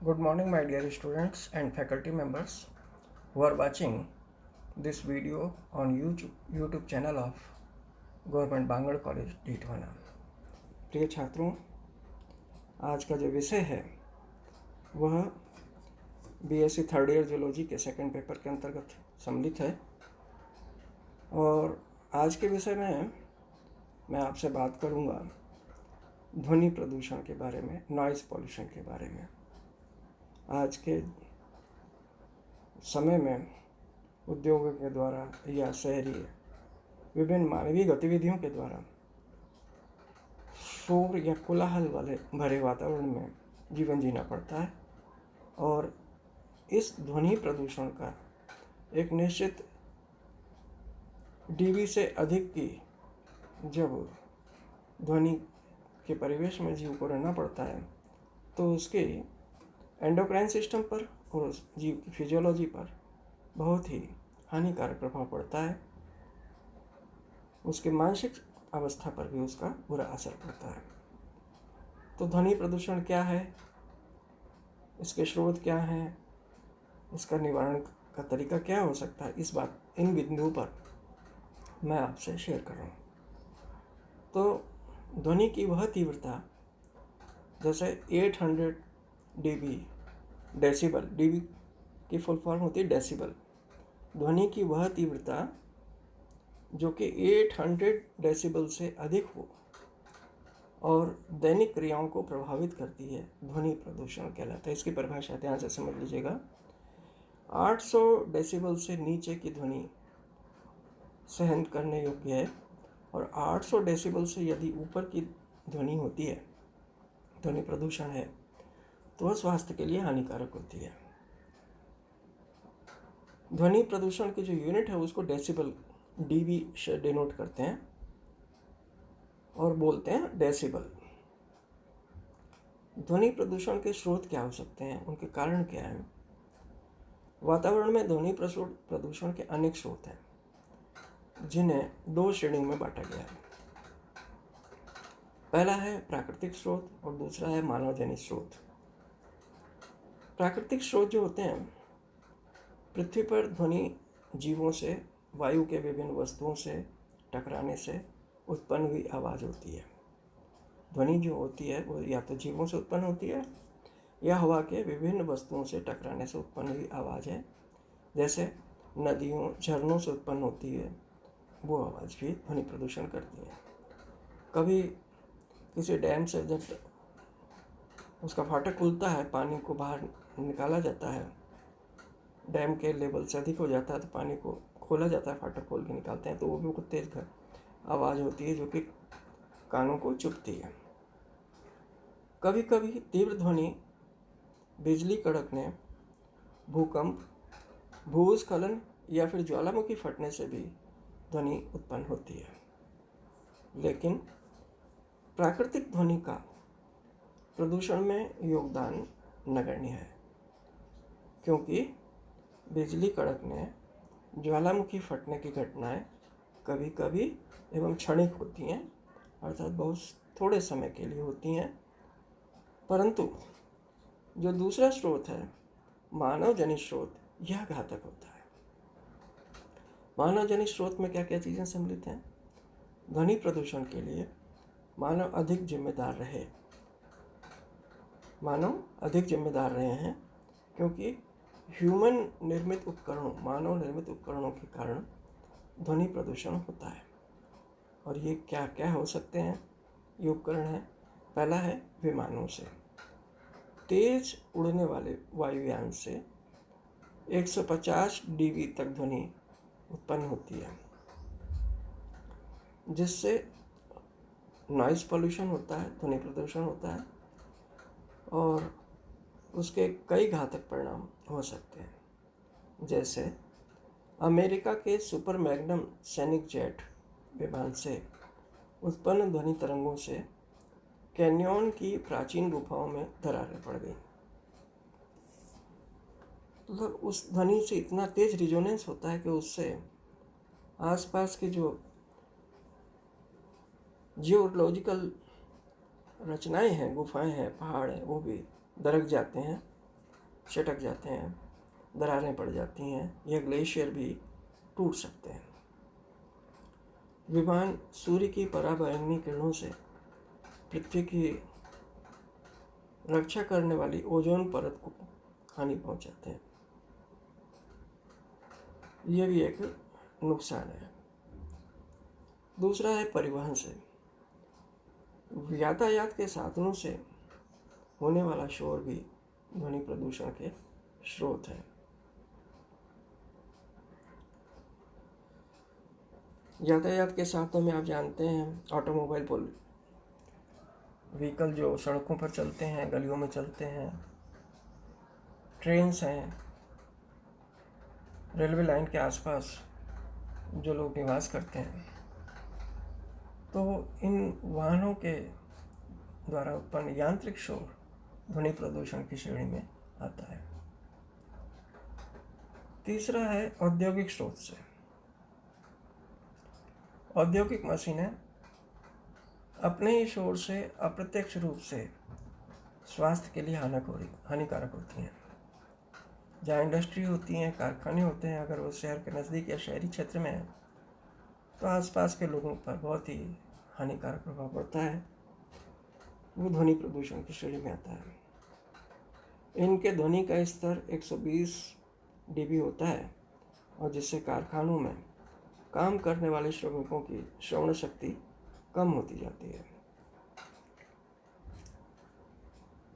Good morning, my dear students and faculty members who are watching this video on YouTube channel of government Bangur college Didwana. प्रिय छात्रों, आज का जो विषय है वह बीएससी थर्ड ईयर जूलॉजी के सेकंड पेपर के अंतर्गत सम्मिलित है और आज के विषय में मैं आपसे बात करूंगा ध्वनि प्रदूषण के बारे में, नॉइज़ पॉल्यूशन के बारे में। आज के समय में उद्योगों के द्वारा या शहरी विभिन्न मानवीय गतिविधियों के द्वारा शोर या कोलाहल वाले भरे वातावरण में जीवन जीना पड़ता है और इस ध्वनि प्रदूषण का एक निश्चित डीबी से अधिक की जब ध्वनि के परिवेश में जीव को रहना पड़ता है तो उसके एंडोक्राइन सिस्टम पर और उस जीव की फिजियोलॉजी पर बहुत ही हानिकारक प्रभाव पड़ता है। उसके मानसिक अवस्था पर भी उसका बुरा असर पड़ता है। तो ध्वनि प्रदूषण क्या है, इसके स्रोत क्या हैं, इसका निवारण का तरीका क्या हो सकता है, इन बिंदुओं पर मैं आपसे शेयर कर रहा हूँ। तो ध्वनि की वह तीव्रता, जैसे 800 dB डेसिबल, डीबी की फुल फॉर्म होती है डेसिबल, ध्वनि की वह तीव्रता जो कि 800 डेसिबल से अधिक हो और दैनिक क्रियाओं को प्रभावित करती है, ध्वनि प्रदूषण कहलाता है। इसकी परिभाषा ध्यान से समझ लीजिएगा। 800 डेसिबल से नीचे की ध्वनि सहन करने योग्य है और 800 डेसिबल से यदि यूपर की ध्वनि होती है, ध्वनि प्रदूषण है, तो वह स्वास्थ्य के लिए हानिकारक होती है। ध्वनि प्रदूषण की जो यूनिट है उसको डेसिबल, डीबी से डिनोट करते हैं और बोलते हैं डेसिबल। ध्वनि प्रदूषण के स्रोत क्या हो सकते हैं, उनके कारण क्या हैं? वातावरण में ध्वनि प्रदूषण के अनेक स्रोत हैं जिन्हें दो श्रेणियों में बांटा गया है। पहला है प्राकृतिक स्रोत और दूसरा है मानव जनित स्रोत। प्राकृतिक स्रोत जो होते हैं, पृथ्वी पर ध्वनि जीवों से, वायु के विभिन्न वस्तुओं से टकराने से उत्पन्न हुई आवाज़ होती है। ध्वनि जो होती है वो या तो जीवों से उत्पन्न होती है या हवा के विभिन्न वस्तुओं से टकराने से उत्पन्न हुई आवाज़ है। जैसे नदियों, झरनों से उत्पन्न होती है वो आवाज़ भी ध्वनि प्रदूषण करती है। कभी किसी डैम से जब उसका फाटक खुलता है, पानी को बाहर निकाला जाता है, डैम के लेवल से अधिक हो जाता है तो पानी को खोला जाता है, फाटक खोल के निकालते हैं, तो वो भी बहुत तेज आवाज़ होती है जो कि कानों को चुभती है। कभी कभी तीव्र ध्वनि, बिजली कड़कने, भूकंप, भूस्खलन या फिर ज्वालामुखी फटने से भी ध्वनि उत्पन्न होती है। लेकिन प्राकृतिक ध्वनि का प्रदूषण में योगदान नगण्य है, क्योंकि बिजली कड़कने, ज्वालामुखी फटने की घटनाएं कभी कभी एवं क्षणिक होती हैं, अर्थात बहुत थोड़े समय के लिए होती हैं। परंतु जो दूसरा स्रोत है, मानव जनित स्रोत, यह घातक होता है। मानव जनित स्रोत में क्या क्या चीज़ें सम्मिलित हैं? ध्वनि प्रदूषण के लिए मानव अधिक जिम्मेदार रहे हैं, क्योंकि मानव निर्मित उपकरणों के कारण ध्वनि प्रदूषण होता है। और ये क्या क्या हो सकते हैं ये उपकरण हैं? पहला है विमानों से, तेज उड़ने वाले वायुयान से 150 dB तक ध्वनि उत्पन्न होती है, जिससे नॉइज़ पॉल्यूशन होता है, ध्वनि प्रदूषण होता है और उसके कई घातक परिणाम हो सकते हैं। जैसे अमेरिका के सुपर मैग्नम सैनिक जेट विमान से उत्पन्न ध्वनि तरंगों से कैन्यन की प्राचीन गुफाओं में दरारें पड़ गई। मतलब उस ध्वनि से इतना तेज रिजोनेंस होता है कि उससे आसपास के जो जियोलॉजिकल रचनाएं हैं, गुफाएं हैं, पहाड़ हैं, वो भी दरक जाते हैं छिटक जाते हैं, दरारें पड़ जाती हैं, यह ग्लेशियर भी टूट सकते हैं। विमान सूर्य की पराबैंगनी किरणों से पृथ्वी की रक्षा करने वाली ओजोन परत को हानि पहुंचाते हैं। यह भी एक नुकसान है। दूसरा है परिवहन से। यातायात के साधनों से होने वाला शोर भी ध्वनि प्रदूषण के स्रोत है। यातायात के साधनों में आप जानते हैं ऑटोमोबाइल व्हीकल जो सड़कों पर चलते हैं, गलियों में चलते हैं, ट्रेन्स हैं, रेलवे लाइन के आसपास जो लोग निवास करते हैं, तो इन वाहनों के द्वारा उत्पन्न यांत्रिक शोर ध्वनि प्रदूषण की श्रेणी में आता है। तीसरा है औद्योगिक स्रोत से। औद्योगिक मशीनें अपने ही शोर से अप्रत्यक्ष रूप से स्वास्थ्य के लिए हानिकारक होती हैं। जहाँ इंडस्ट्री होती हैं, कारखाने होते हैं, अगर वो शहर के नज़दीक या शहरी क्षेत्र में है तो आसपास के लोगों पर बहुत ही हानिकारक प्रभाव पड़ता है। वो ध्वनि प्रदूषण की श्रेणी में आता है। इनके ध्वनि का स्तर 120 dB होता है और जिससे कारखानों में काम करने वाले श्रमिकों की श्रवण शक्ति कम होती जाती है।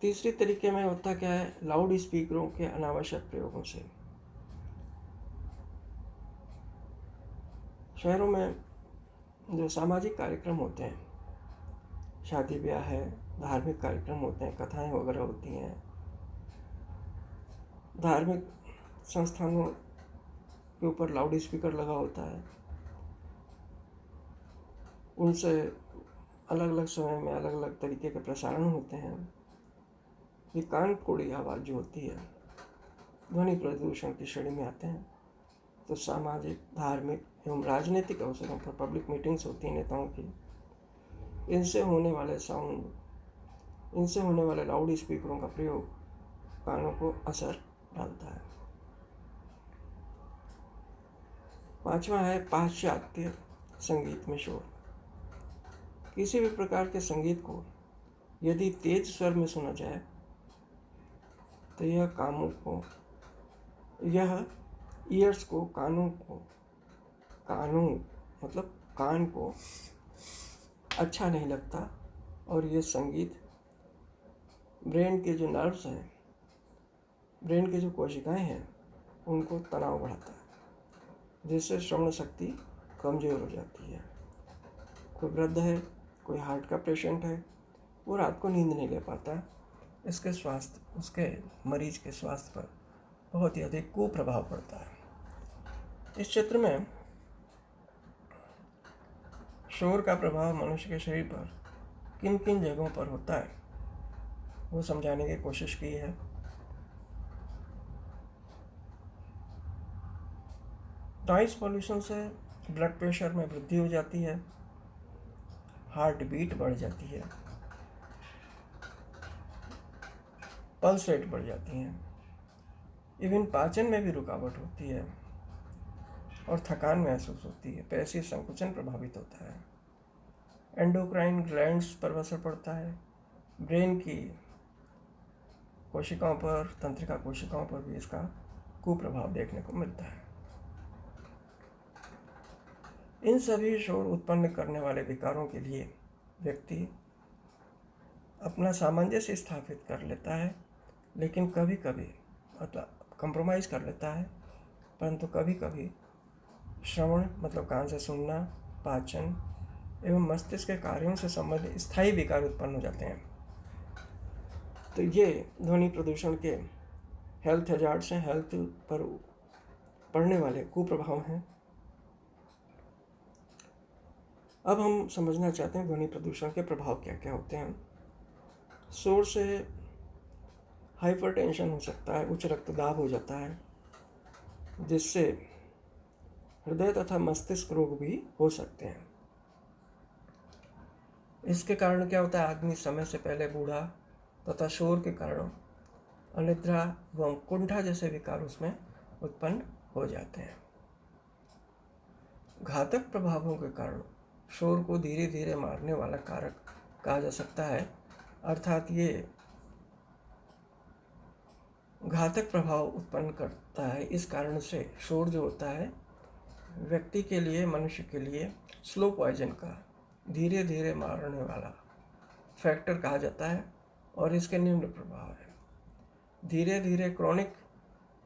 तीसरी तरीके में होता क्या है, लाउड स्पीकरों के अनावश्यक प्रयोगों से। शहरों में जो सामाजिक कार्यक्रम होते हैं, शादी ब्याह है, धार्मिक कार्यक्रम होते हैं, कथाएं वगैरह होती हैं, धार्मिक संस्थानों के ऊपर लाउड स्पीकर लगा होता है, उनसे अलग अलग समय में अलग अलग तरीके के प्रसारण होते हैं। ये कान फोड़ी आवाज़ जो होती है ध्वनि प्रदूषण की श्रेणी में आते हैं। तो सामाजिक, धार्मिक एवं राजनीतिक अवसरों पर पब्लिक मीटिंग्स होती हैं नेताओं की, इनसे होने वाले लाउड स्पीकरों का प्रयोग कानों को असर डालता है। पांचवा है पाश्चात्य संगीत में शोर। किसी भी प्रकार के संगीत को यदि तेज स्वर में सुना जाए तो यह कान को अच्छा नहीं लगता और यह संगीत ब्रेन के जो नर्व्स हैं, ब्रेन की जो कोशिकाएं हैं, उनको तनाव बढ़ाता है, जिससे श्रवण शक्ति कमजोर हो जाती है। कोई वृद्ध है, कोई हार्ट का पेशेंट है, वो रात को नींद नहीं ले पाता, उसके मरीज के स्वास्थ्य पर बहुत ही अधिक कुप्रभाव पड़ता है। इस क्षेत्र में शोर का प्रभाव मनुष्य के शरीर पर किन किन जगहों पर होता है वो समझाने की कोशिश की है। नॉइस पॉल्यूशन से ब्लड प्रेशर में वृद्धि हो जाती है, हार्ट बीट बढ़ जाती है, पल्स रेट बढ़ जाती है, इवन पाचन में भी रुकावट होती है और थकान महसूस होती है, पेशीय संकुचन प्रभावित होता है, एंडोक्राइन ग्लैंड्स पर असर पड़ता है, ब्रेन की कोशिकाओं पर, तंत्रिका कोशिकाओं पर भी इसका कुप्रभाव देखने को मिलता है। इन सभी शोर उत्पन्न करने वाले विकारों के लिए व्यक्ति अपना सामंजस्य स्थापित कर लेता है, लेकिन कभी कभी कंप्रोमाइज कर लेता है, परंतु कभी कभी श्रवण कान से सुनना, पाचन एवं मस्तिष्क के कार्यों से संबंधित स्थायी विकार उत्पन्न हो जाते हैं। तो ये ध्वनि प्रदूषण के हेल्थ हैजार्ड्स हैं, हेल्थ पर पड़ने वाले कुप्रभाव हैं। अब हम समझना चाहते हैं ध्वनि प्रदूषण के प्रभाव क्या क्या होते हैं। शोर से हाइपरटेंशन हो सकता है, उच्च रक्तदाब हो जाता है, जिससे हृदय तथा मस्तिष्क रोग भी हो सकते हैं। इसके कारण क्या होता है, आदमी समय से पहले बूढ़ा तथा शोर के कारण अनिद्रा एवं कुंठा जैसे विकार उसमें उत्पन्न हो जाते हैं। घातक प्रभावों के कारण शोर को धीरे धीरे मारने वाला कारक कहा जा सकता है, अर्थात ये घातक प्रभाव उत्पन्न करता है। इस कारण से शोर जो होता है व्यक्ति के लिए, मनुष्य के लिए स्लो पॉइजन का, धीरे धीरे मारने वाला फैक्टर कहा जाता है। और इसके निम्न प्रभाव है। धीरे धीरे क्रॉनिक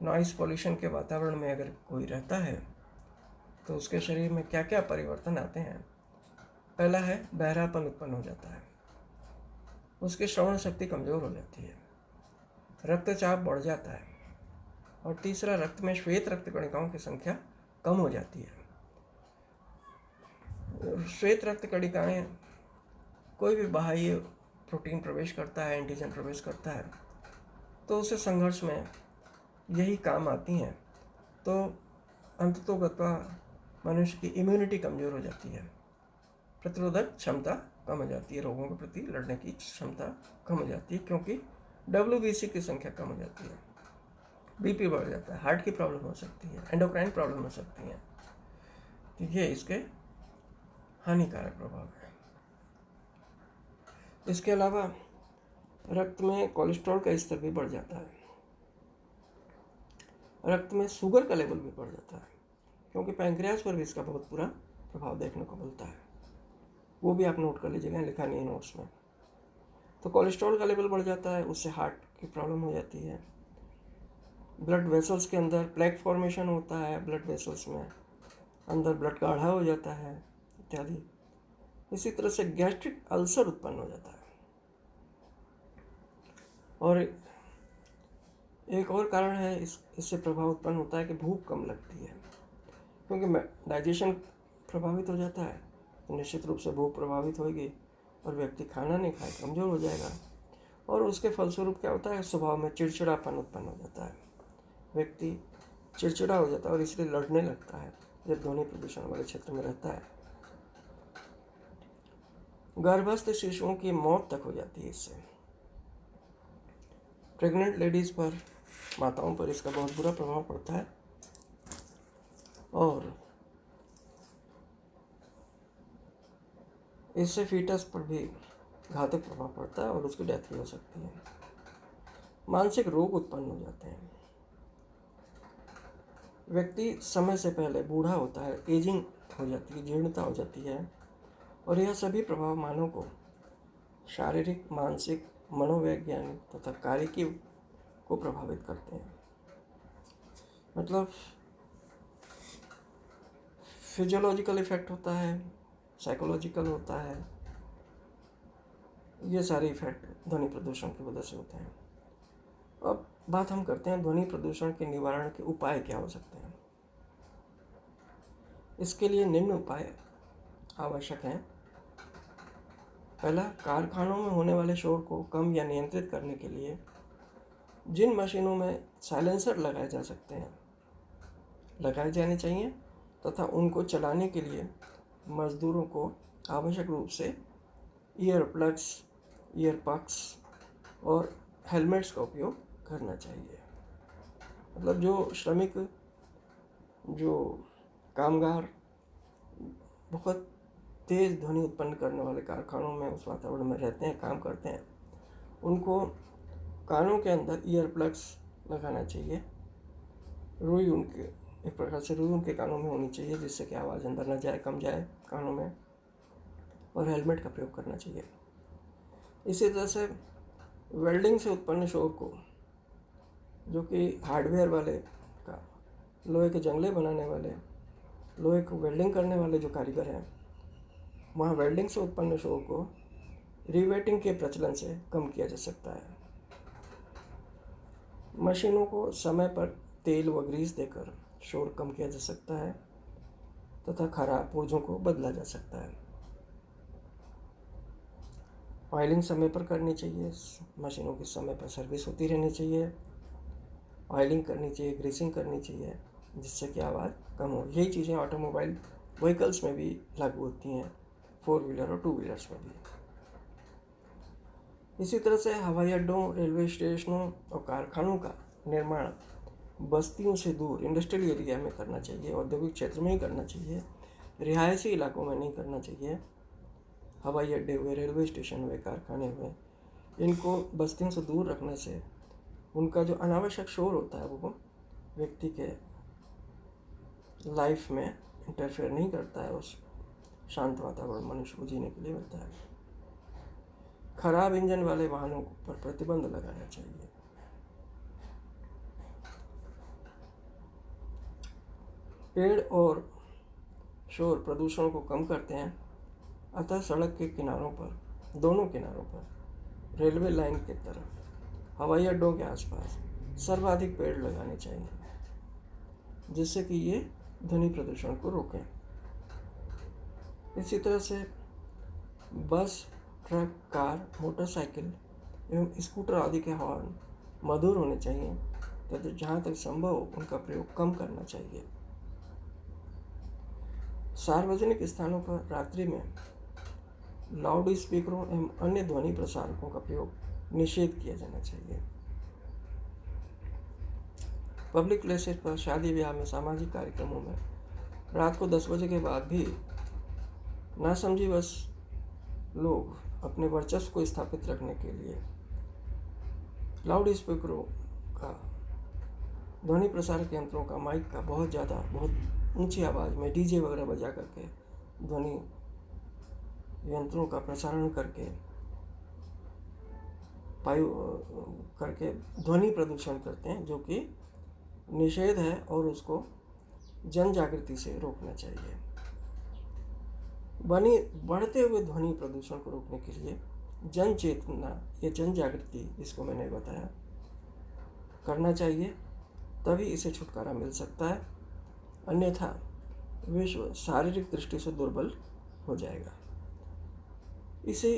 नॉइस पॉल्यूशन के वातावरण में अगर कोई रहता है तो उसके शरीर में क्या क्या परिवर्तन आते हैं। पहला है बहरापन उत्पन्न हो जाता है, उसकी श्रवण शक्ति कमज़ोर हो जाती है, रक्तचाप बढ़ जाता है, और तीसरा रक्त में श्वेत रक्त कणिकाओं की संख्या कम हो जाती है। श्वेत रक्त कणिकाएं कोई भी बाह्य प्रोटीन प्रवेश करता है, एंटीजन प्रवेश करता है, तो उसे संघर्ष में यही काम आती हैं। तो अंततोगत्वा मनुष्य की इम्यूनिटी कमज़ोर हो जाती है, प्रतिरोधक क्षमता कम हो जाती है, रोगों के प्रति लड़ने की क्षमता कम हो जाती है, क्योंकि WBC की संख्या कम हो जाती है, BP बढ़ जाता है, हार्ट की प्रॉब्लम हो सकती है, एंडोक्राइन प्रॉब्लम हो सकती है। तो ये इसके हानिकारक प्रभाव है। इसके अलावा रक्त में कोलेस्ट्रॉल का स्तर भी बढ़ जाता है, रक्त में शुगर का लेवल भी बढ़ जाता है, क्योंकि पैंक्रियास पर भी इसका बहुत बुरा प्रभाव देखने को मिलता है। वो भी आप नोट कर लीजिएगा, लिखा नहीं है नोट्स में। तो कोलेस्ट्रॉल का लेवल बढ़ जाता है, उससे हार्ट की प्रॉब्लम हो जाती है। ब्लड वेसल्स के अंदर प्लेक फॉर्मेशन होता है, ब्लड वेसल्स में अंदर ब्लड गाढ़ा हो जाता है इत्यादि। इसी तरह से गैस्ट्रिक अल्सर उत्पन्न हो जाता है। और एक और कारण है इससे प्रभाव उत्पन्न होता है कि भूख कम लगती है, क्योंकि डाइजेशन प्रभावित हो जाता है तो निश्चित रूप से भूख प्रभावित होगी और व्यक्ति खाना नहीं खाए, कमज़ोर हो जाएगा। और उसके फलस्वरूप क्या होता है, स्वभाव में चिड़चिड़ापन उत्पन्न हो जाता है, व्यक्ति चिड़चिड़ा हो जाता है और इसलिए लड़ने लगता है जब ध्वनि प्रदूषण वाले क्षेत्र में रहता है। गर्भस्थ शिशुओं की मौत तक हो जाती है इससे। प्रेग्नेंट लेडीज़ पर, माताओं पर इसका बहुत बुरा प्रभाव पड़ता है, और इससे फीटस पर भी घातक प्रभाव पड़ता है और उसकी डेथ भी हो सकती है। मानसिक रोग उत्पन्न हो जाते हैं, व्यक्ति समय से पहले बूढ़ा होता है, एजिंग हो जाती है, जीर्णता हो जाती है, और यह सभी प्रभाव मानव को शारीरिक, मानसिक, मनोवैज्ञानिक तथा कार्यकी को प्रभावित करते हैं। मतलब फिजियोलॉजिकल इफेक्ट होता है, साइकोलॉजिकल होता है, ये सारे इफेक्ट ध्वनि प्रदूषण की वजह से होते हैं। अब बात हम करते हैं ध्वनि प्रदूषण के निवारण के उपाय क्या हो सकते हैं। इसके लिए निम्न उपाय आवश्यक हैं। पहला, कारखानों में होने वाले शोर को कम या नियंत्रित करने के लिए जिन मशीनों में साइलेंसर लगाए जा सकते हैं लगाए जाने चाहिए, तथा उनको चलाने के लिए मजदूरों को आवश्यक रूप से ईयर प्लग्स, ईयर पक्स और हेलमेट्स का उपयोग करना चाहिए। मतलब जो श्रमिक, जो कामगार बहुत तेज़ ध्वनि उत्पन्न करने वाले कारखानों में, उस वातावरण में रहते हैं, काम करते हैं, उनको कानों के अंदर ईयर प्लग्स लगाना चाहिए। रुई उनके, एक प्रकार से रुई उनके कानों में होनी चाहिए, जिससे कि आवाज़ अंदर न जाए, कम जाए कानों में, और हेलमेट का प्रयोग करना चाहिए। इसी तरह से वेल्डिंग से उत्पन्न शोर को, जो कि हार्डवेयर वाले का, लोहे के जंगले बनाने वाले, लोहे को वेल्डिंग करने वाले जो कारीगर हैं, वहाँ वेल्डिंग से उत्पन्न शोर को रिवेटिंग के प्रचलन से कम किया जा सकता है। मशीनों को समय पर तेल व ग्रीस देकर शोर कम किया जा सकता है, तथा खराब पुर्जों को बदला जा सकता है। ऑयलिंग समय पर करनी चाहिए, मशीनों की समय पर सर्विस होती रहनी चाहिए, ऑयलिंग करनी चाहिए, ग्रीसिंग करनी चाहिए, जिससे कि आवाज़ कम हो। यही चीज़ें ऑटोमोबाइल व्हीकल्स में भी लागू होती हैं, 4 व्हीलर और 2 व्हीलर्स में भी। इसी तरह से हवाई अड्डों, रेलवे स्टेशनों और कारखानों का निर्माण बस्तियों से दूर इंडस्ट्रियल एरिया में करना चाहिए, औद्योगिक क्षेत्र में ही करना चाहिए, रिहायशी इलाकों में नहीं करना चाहिए। हवाई अड्डे हुए, रेलवे स्टेशन हुए, कारखाने हुए, इनको बस्तियों से दूर रखने से उनका जो अनावश्यक शोर होता है वो व्यक्ति के लाइफ में इंटरफेयर नहीं करता है, उस शांत वातावरण मनुष्य को जीने के लिए मिलता है। खराब इंजन वाले वाहनों पर प्रतिबंध लगाना चाहिए। पेड़ और शोर प्रदूषण को कम करते हैं, अतः सड़क के किनारों पर, दोनों किनारों पर, रेलवे लाइन की तरफ, हवाई अड्डों के आसपास सर्वाधिक पेड़ लगाने चाहिए, जिससे कि ये ध्वनि प्रदूषण को रोकें। इसी तरह से बस, ट्रक, कार, मोटरसाइकिल एवं स्कूटर आदि के हॉर्न मधुर होने चाहिए तथा जहाँ तक संभव हो उनका प्रयोग कम करना चाहिए। सार्वजनिक स्थानों पर रात्रि में लाउड स्पीकरों एवं अन्य ध्वनि प्रसारकों का प्रयोग निषेध किया जाना चाहिए। पब्लिक प्लेसेस पर, शादी ब्याह में, सामाजिक कार्यक्रमों में रात को 10 बजे के बाद भी नासमझीवश लोग अपने वर्चस्व को स्थापित रखने के लिए लाउड स्पीकरों का, ध्वनि प्रसारक यंत्रों का, माइक का बहुत ऊंची आवाज़ में डीजे वगैरह बजा करके ध्वनि यंत्रों का प्रसारण करके ध्वनि प्रदूषण करते हैं, जो कि निषेध है और उसको जन जागृति से रोकना चाहिए। बढ़ते हुए ध्वनि प्रदूषण को रोकने के लिए जन चेतना या जन जागृति, जिसको मैंने बताया, करना चाहिए, तभी इसे छुटकारा मिल सकता है, अन्यथा विश्व शारीरिक दृष्टि से दुर्बल हो जाएगा। इसे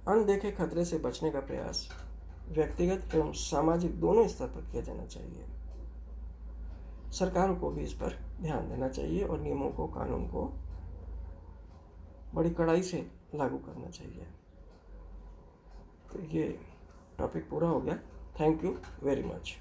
अनदेखे खतरे से बचने का प्रयास व्यक्तिगत एवं सामाजिक दोनों स्तर पर किया जाना चाहिए। सरकारों को भी इस पर ध्यान देना चाहिए और नियमों को, कानून को बड़ी कड़ाई से लागू करना चाहिए। तो ये टॉपिक पूरा हो गया। Thank you very much.